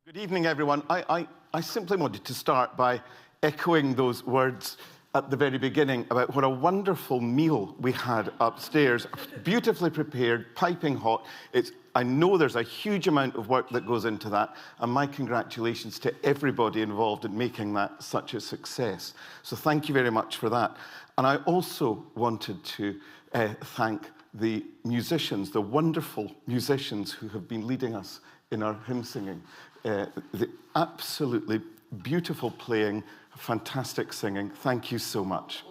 Good evening, everyone. I simply wanted to start by echoing those words at the very beginning about what a wonderful meal we had upstairs. Beautifully prepared, piping hot. I know there's a huge amount of work that goes into that, and my congratulations to everybody involved in making that such a success. So thank you very much for that. And I also wanted to thank the musicians, the wonderful musicians who have been leading us in our hymn singing. The absolutely beautiful playing, fantastic singing. Thank you so much.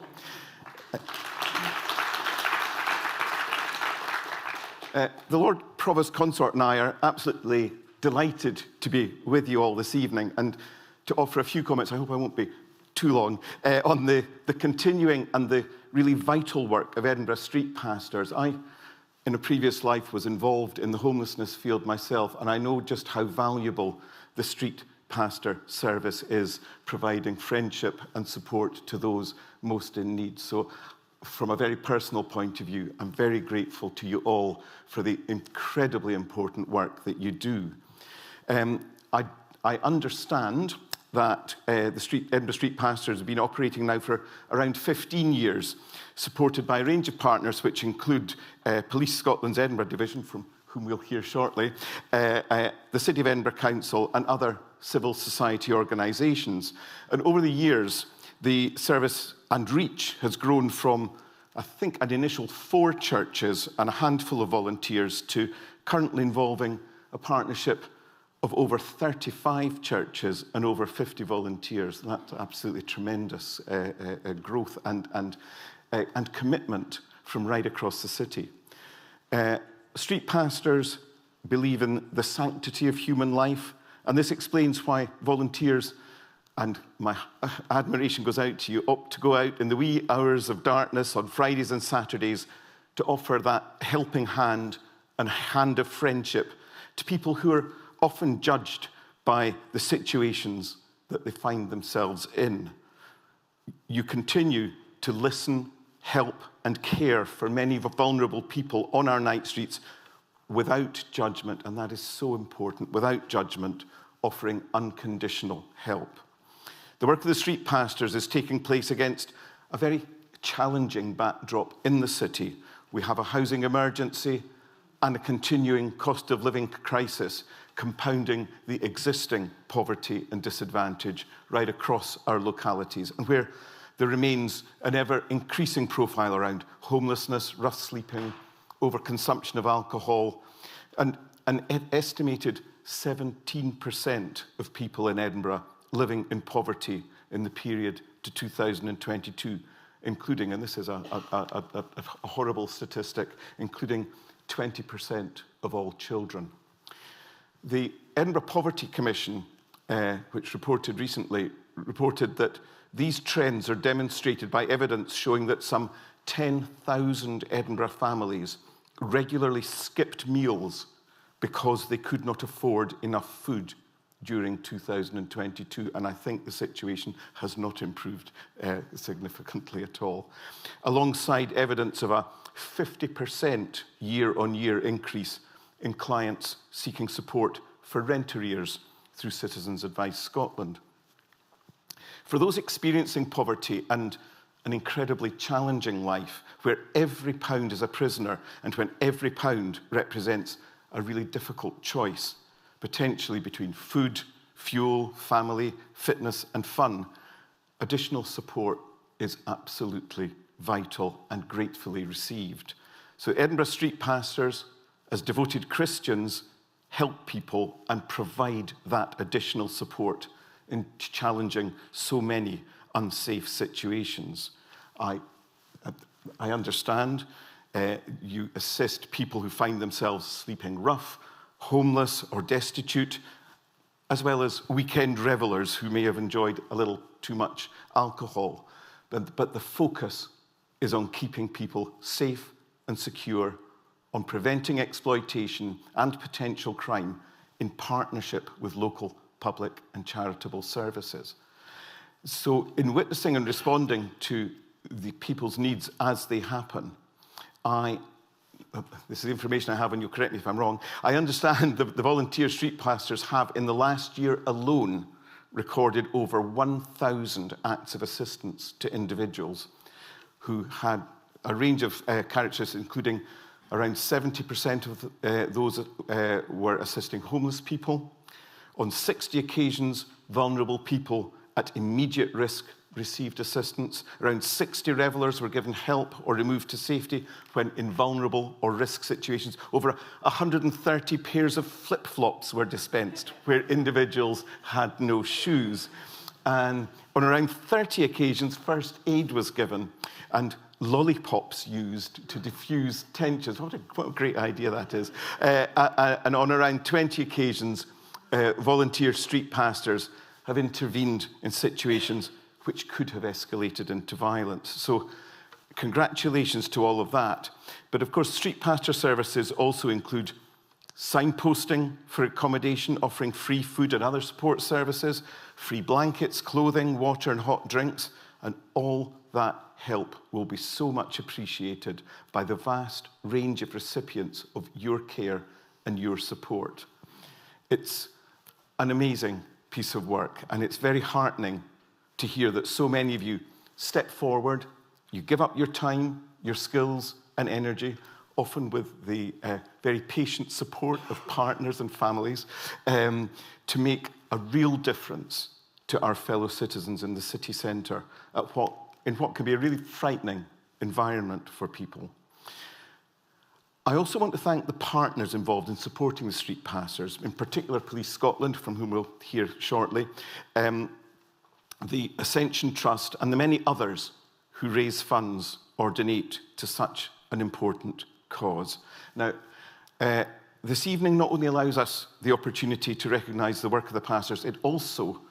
The Lord Provost Consort and I are absolutely delighted to be with you all this evening and to offer a few comments. I hope I won't be too long on the continuing and the really vital work of Edinburgh street pastors. I, in a previous life, was involved in the homelessness field myself, and I know just how valuable the street pastor service is, providing friendship and support to those most in need. So from a very personal point of view, I'm very grateful to you all for the incredibly important work that you do. I understand that the Edinburgh Street Pastors have been operating now for around 15 years, supported by a range of partners, which include Police Scotland's Edinburgh Division, from whom we'll hear shortly, the City of Edinburgh Council, and other civil society organisations. And over the years, the service and reach has grown from, I think, an initial 4 churches and a handful of volunteers to currently involving a partnership of over 35 churches and over 50 volunteers. That's absolutely tremendous growth and commitment from right across the city. Street pastors believe in the sanctity of human life, and this explains why volunteers, and my admiration goes out to you, opt to go out in the wee hours of darkness on Fridays and Saturdays to offer that helping hand and hand of friendship to people who are often judged by the situations that they find themselves in. You continue to listen, help, and care for many vulnerable people on our night streets without judgment, and that is so important, without judgment, offering unconditional help. The work of the street pastors is taking place against a very challenging backdrop in the city. We have a housing emergency and a continuing cost of living crisis, compounding the existing poverty and disadvantage right across our localities, and where there remains an ever-increasing profile around homelessness, rough sleeping, overconsumption of alcohol, and an estimated 17% of people in Edinburgh living in poverty in the period to 2022, including, and this is a horrible statistic, including 20% of all children. The Edinburgh Poverty Commission, which reported recently, reported that these trends are demonstrated by evidence showing that some 10,000 Edinburgh families regularly skipped meals because they could not afford enough food during 2022, and I think the situation has not improved significantly at all. Alongside evidence of a 50% year-on-year increase in clients seeking support for rent arrears through Citizens Advice Scotland. For those experiencing poverty and an incredibly challenging life, where every pound is a prisoner and when every pound represents a really difficult choice, potentially between food, fuel, family, fitness, and fun, additional support is absolutely vital and gratefully received. So Edinburgh Street Pastors, as devoted Christians, help people and provide that additional support in challenging so many unsafe situations. I understand you assist people who find themselves sleeping rough, homeless, or destitute, as well as weekend revelers who may have enjoyed a little too much alcohol. But the focus is on keeping people safe and secure, on preventing exploitation and potential crime in partnership with local public and charitable services. So in witnessing and responding to the people's needs as they happen, I this is the information I have, and you'll correct me if I'm wrong, I understand the volunteer street pastors have, in the last year alone, recorded over 1,000 acts of assistance to individuals who had a range of characteristics, including around 70% of those were assisting homeless people. On 60 occasions, vulnerable people at immediate risk received assistance. Around 60 revellers were given help or removed to safety when in vulnerable or risk situations. Over 130 pairs of flip-flops were dispensed where individuals had no shoes. And on around 30 occasions, first aid was given and lollipops used to diffuse tensions. What a great idea that is. And on around 20 occasions, volunteer street pastors have intervened in situations which could have escalated into violence. So congratulations to all of that. But of course, street pastor services also include signposting for accommodation, offering free food and other support services, free blankets, clothing, water and hot drinks, and all that help will be so much appreciated by the vast range of recipients of your care and your support. It's an amazing piece of work, and it's very heartening to hear that so many of you step forward, you give up your time, your skills and energy, often with the very patient support of partners and families, to make a real difference to our fellow citizens in the city centre in what can be a really frightening environment for people. I also want to thank the partners involved in supporting the street pastors, in particular Police Scotland, from whom we'll hear shortly, the Ascension Trust, and the many others who raise funds or donate to such an important cause. Now, this evening not only allows us the opportunity to recognise the work of the pastors, it also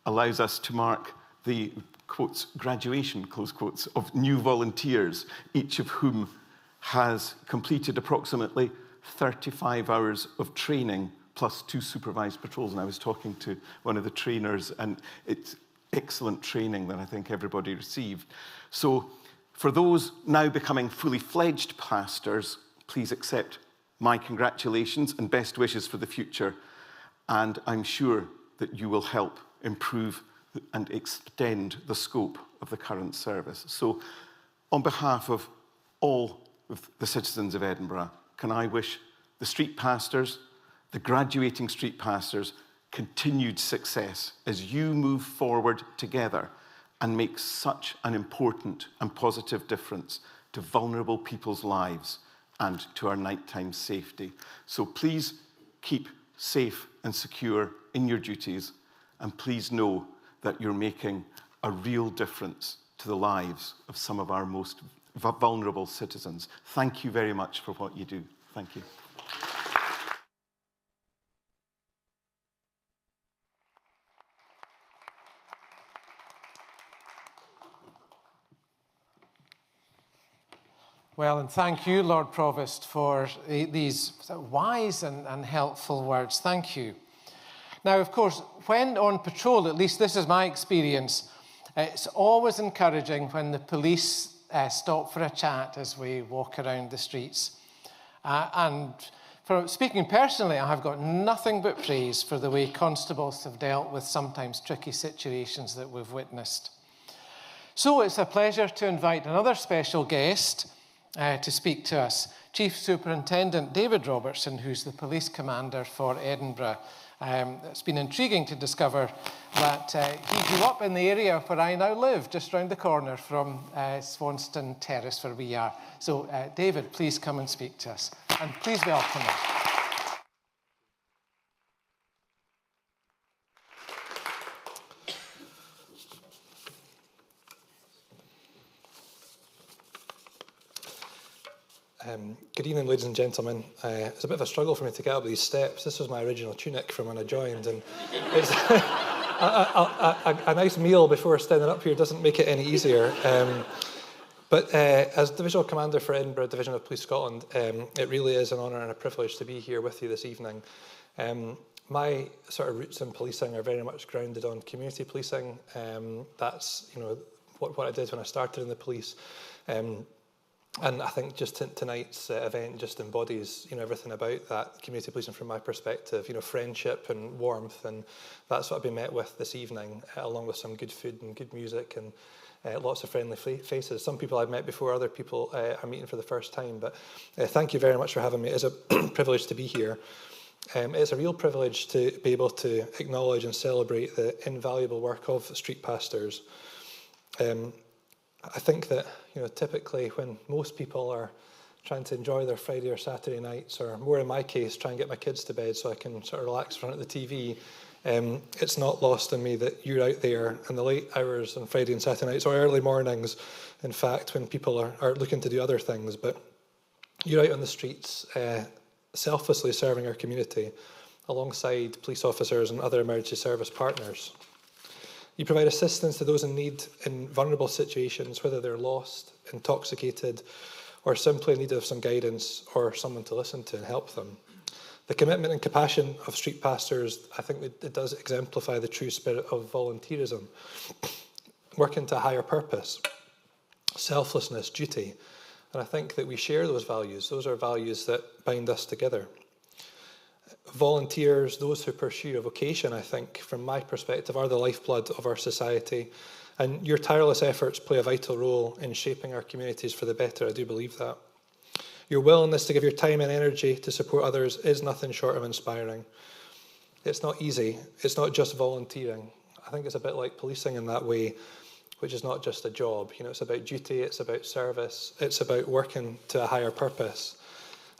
allows us to mark the, quotes, graduation, close quotes, of new volunteers, each of whom has completed approximately 35 hours of training plus 2 supervised patrols. And I was talking to one of the trainers, and it's excellent training that I think everybody received. So for those now becoming fully fledged pastors, please accept my congratulations and best wishes for the future. And I'm sure that you will help improve and extend the scope of the current service. So on behalf of all of the citizens of Edinburgh, can I wish the street pastors, the graduating street pastors, continued success as you move forward together and make such an important and positive difference to vulnerable people's lives and to our nighttime safety. So please keep safe and secure in your duties, and please know that you're making a real difference to the lives of some of our most vulnerable citizens. Thank you very much for what you do. Thank you. Well, and thank you, Lord Provost, for these wise and helpful words. Thank you. Now, of course, when on patrol, at least this is my experience, it's always encouraging when the police stop for a chat as we walk around the streets. And for speaking personally, I have got nothing but praise for the way constables have dealt with sometimes tricky situations that we've witnessed. So it's a pleasure to invite another special guest to speak to us, Chief Superintendent David Robertson, who's the police commander for Edinburgh. It's been intriguing to discover that he grew up in the area where I now live, just round the corner from Swanston Terrace, where we are. So, David, please come and speak to us. And please welcome him. Good evening, ladies and gentlemen. It's a bit of a struggle for me to get up these steps. This was my original tunic from when I joined, and it's a nice meal before standing up here doesn't make it any easier. But as Divisional Commander for Edinburgh Division of Police Scotland, it really is an honour and a privilege to be here with you this evening. My sort of roots in policing are very much grounded on community policing. That's what I did when I started in the police. And I think just tonight's event just embodies, everything about that community policing from my perspective. Friendship and warmth, and that's what I've been met with this evening, along with some good food and good music and lots of friendly faces. Some people I've met before, other people are meeting for the first time. But thank you very much for having me. It's a privilege to be here. It's a real privilege to be able to acknowledge and celebrate the invaluable work of street pastors. I think that, typically when most people are trying to enjoy their Friday or Saturday nights, or more in my case, try and get my kids to bed so I can sort of relax in front of the TV, it's not lost on me that you're out there in the late hours on Friday and Saturday nights, or early mornings, in fact, when people are looking to do other things. But you're out on the streets, selflessly serving our community, alongside police officers and other emergency service partners. You provide assistance to those in need in vulnerable situations, whether they're lost, intoxicated, or simply in need of some guidance or someone to listen to and help them. The commitment and compassion of street pastors, I think it does exemplify the true spirit of volunteerism, working to a higher purpose, selflessness, duty. And I think that we share those values. Those are values that bind us together. Volunteers, those who pursue a vocation, I think, from my perspective, are the lifeblood of our society. And your tireless efforts play a vital role in shaping our communities for the better. I do believe that. Your willingness to give your time and energy to support others is nothing short of inspiring. It's not easy. It's not just volunteering. I think it's a bit like policing in that way, which is not just a job. It's about duty, it's about service, it's about working to a higher purpose,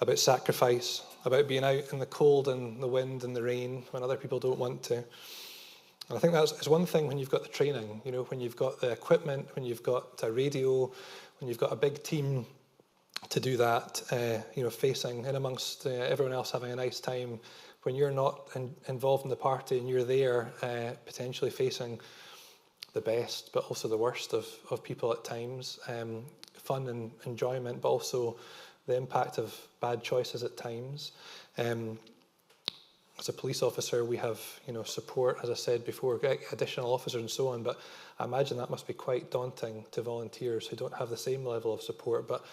about sacrifice, about being out in the cold and the wind and the rain when other people don't want to. And I think it's one thing when you've got the training, when you've got the equipment, when you've got a radio, when you've got a big team to do that, facing in amongst everyone else having a nice time, when you're not involved in the party and you're there potentially facing the best but also the worst of people at times, fun and enjoyment, but also the impact of bad choices at times. As a police officer, we have support, as I said before, additional officers and so on, but I imagine that must be quite daunting to volunteers who don't have the same level of support. But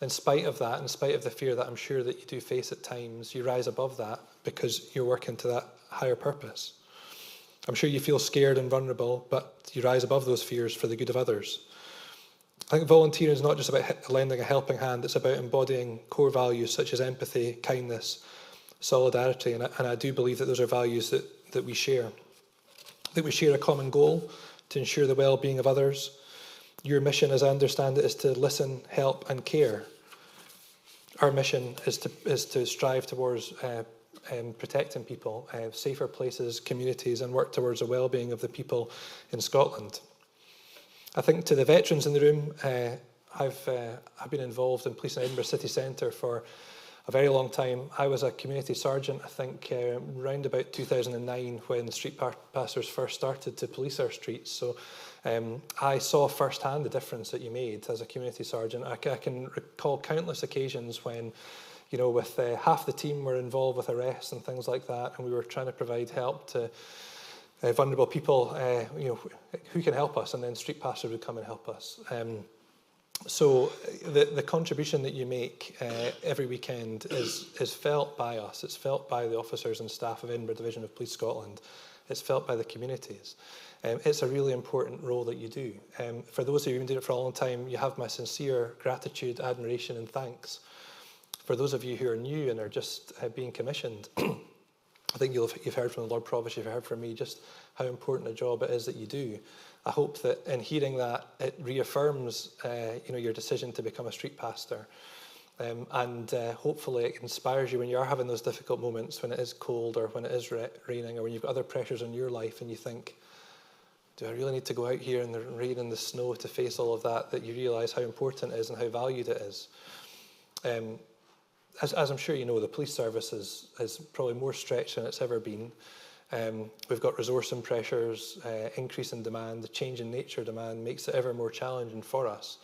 in spite of that, in spite of the fear that I'm sure that you do face at times, you rise above that because you're working to that higher purpose. I'm sure you feel scared and vulnerable, but you rise above those fears for the good of others. I think volunteering is not just about lending a helping hand, it's about embodying core values such as empathy, kindness, solidarity, and I do believe that those are values that we share. That we share a common goal to ensure the well-being of others. Your mission, as I understand it, is to listen, help and care. Our mission is to strive towards protecting people, safer places, communities, and work towards the well-being of the people in Scotland. I think to the veterans in the room, I've been involved in policing Edinburgh City Centre for a very long time. I was a community sergeant, I think, around about 2009 when the street pastors first started to police our streets. So I saw firsthand the difference that you made as a community sergeant. I can recall countless occasions when, with half the team were involved with arrests and things like that, and we were trying to provide help to vulnerable people, who can help us, and then street pastors would come and help us. So the contribution that you make every weekend is felt by us. It's felt by the officers and staff of Edinburgh Division of Police Scotland. It's felt by the communities. It's a really important role that you do. For those of you who've been doing it for a long time, you have my sincere gratitude, admiration and thanks. For those of you who are new and are just being commissioned, I think you've heard from the Lord Provost, you've heard from me just how important a job it is that you do. I hope that in hearing that, it reaffirms your decision to become a street pastor. And hopefully it inspires you when you are having those difficult moments, when it is cold or when it is raining or when you've got other pressures in your life and you think, do I really need to go out here in the rain and the snow to face all of that, that you realise how important it is and how valued it is. As I'm sure you know, the police service is probably more stretched than it's ever been. We've got resourcing pressures, increase in demand, the change in nature demand makes it ever more challenging for us.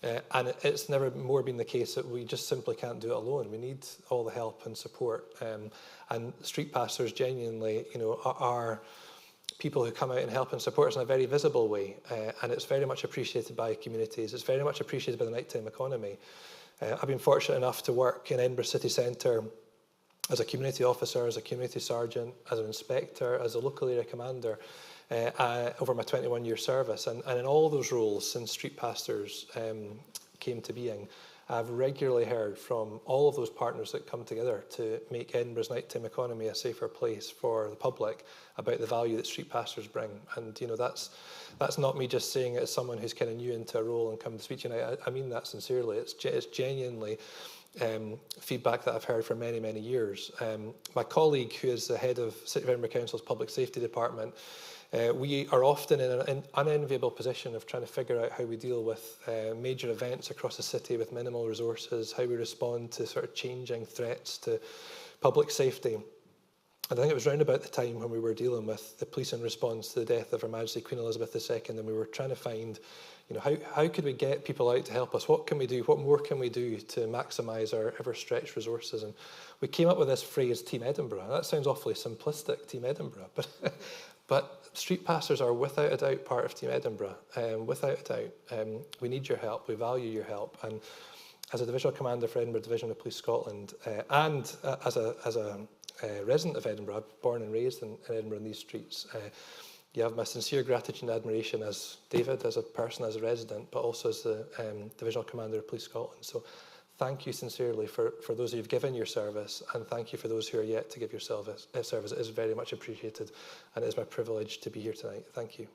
And it's never more been the case that we just simply can't do it alone. We need all the help and support. And street pastors genuinely, are people who come out and help and support us in a very visible way, and it's very much appreciated by communities. It's very much appreciated by the nighttime economy. I've been fortunate enough to work in Edinburgh city centre as a community officer, as a community sergeant, as an inspector, as a local area commander over my 21-year service. And in all those roles, since Street Pastors came to being, I've regularly heard from all of those partners that come together to make Edinburgh's nighttime economy a safer place for the public about the value that Street Pastors bring. And that's not me just saying it as someone who's kind of new into a role and come to speak tonight. I mean that sincerely. It's genuinely feedback that I've heard for many, many years. My colleague, who is the head of City of Edinburgh Council's Public Safety Department, we are often in an unenviable position of trying to figure out how we deal with major events across the city with minimal resources, how we respond to sort of changing threats to public safety. And I think it was round about the time when we were dealing with the police in response to the death of Her Majesty Queen Elizabeth II, and we were trying to find, how could we get people out to help us? What can we do? What more can we do to maximise our ever-stretched resources? And we came up with this phrase, Team Edinburgh. That sounds awfully simplistic, Team Edinburgh, but Street Pastors are without a doubt part of Team Edinburgh. Without a doubt, we need your help. We value your help. And as a divisional commander for Edinburgh Division of Police Scotland, and as a resident of Edinburgh, born and raised in Edinburgh in these streets, you have my sincere gratitude and admiration as David, as a person, as a resident, but also as the divisional commander of Police Scotland. So thank you sincerely for those who've given your service, and thank you for those who are yet to give your service. It is very much appreciated, and it is my privilege to be here tonight. Thank you.